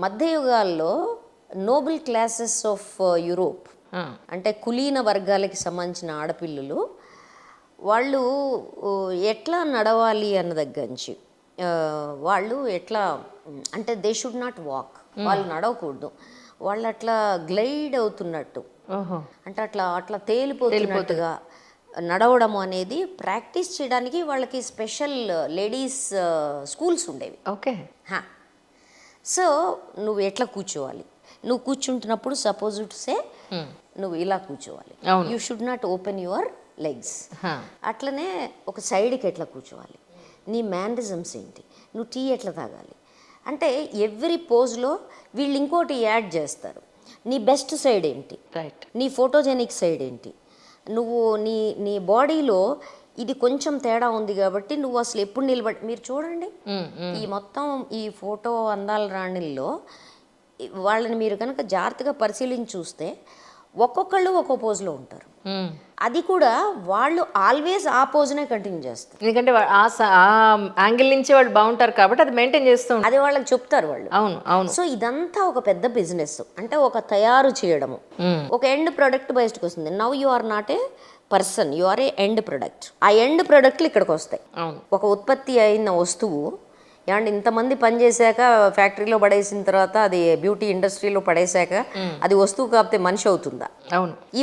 మధ్యయుగాల్లో Nobel classes of Europe అంటే కులీన వర్గాలకి సంబంధించిన ఆడపిల్లలు వాళ్ళు ఎట్లా నడవాలి అన్న దగ్గర నుంచి వాళ్ళు ఎట్లా అంటే దే షుడ్ నాట్ వాక్, వాళ్ళు నడవకూడదు, వాళ్ళు అట్లా గ్లైడ్ అవుతున్నట్టు అంటే అట్లా అట్లా తేలిపోతున్నట్టుగా నడవడం అనేది ప్రాక్టీస్ చేయడానికి వాళ్ళకి స్పెషల్ లేడీస్ స్కూల్స్ ఉండేవి. ఓకే. సో నువ్వు ఎట్లా కూర్చోవాలి, నువ్వు కూర్చుంటున్నప్పుడు సపోజ్ సే నువ్వు ఇలా కూర్చోవాలి, you should not open your legs. అట్లనే ఒక సైడ్కి ఎట్లా కూర్చోవాలి, నీ మేనరిజమ్స్ ఏంటి, నువ్వు టీ ఎట్లా తాగాలి అంటే ఎవ్రీ పోజ్లో వీళ్ళు ఇంకోటి యాడ్ చేస్తారు. నీ బెస్ట్ సైడ్ ఏంటి, నీ ఫోటోజెనిక్ సైడ్ ఏంటి, నువ్వు నీ నీ బాడీలో ఇది కొంచెం తేడా ఉంది కాబట్టి నువ్వు అసలు ఎప్పుడు నిలబడి మీరు చూడండి ఈ మొత్తం ఈ ఫోటో అందాల రాణిల్లో వాళ్ళని మీరు కనుక జాగ్రత్తగా పరిశీలించి చూస్తే ఒక్కొక్కళ్ళు ఒక్కో పోజ్లో ఉంటారు. అది కూడా వాళ్ళు ఆల్వేస్ ఆ పోజ్నే కంటిన్యూ చేస్తారు, ఎందుకంటే ఆ యాంగిల్ నుంచి వాళ్ళు బాగుంటారు కాబట్టి అది మెయింటైన్ చేస్తూ అది వాళ్ళకి చెప్తారు వాళ్ళు. అవును అవును. సో ఇదంతా ఒక పెద్ద బిజినెస్, అంటే ఒక తయారు చేయడము, ఒక ఎండ్ ప్రొడక్ట్ బయటకు వస్తుంది. Now you are not a person, you are a end product. ఆ ఎండ్ ప్రొడక్ట్లు ఇక్కడికి వస్తాయి. ఒక ఉత్పత్తి అయిన వస్తువు ఏమంటే ఇంతమంది పనిచేశాక ఫ్యాక్టరీలో పడేసిన తర్వాత అది బ్యూటీ ఇండస్ట్రీలో పడేశాక అది వస్తువు కాకపోతే మనిషి అవుతుందా? అవును.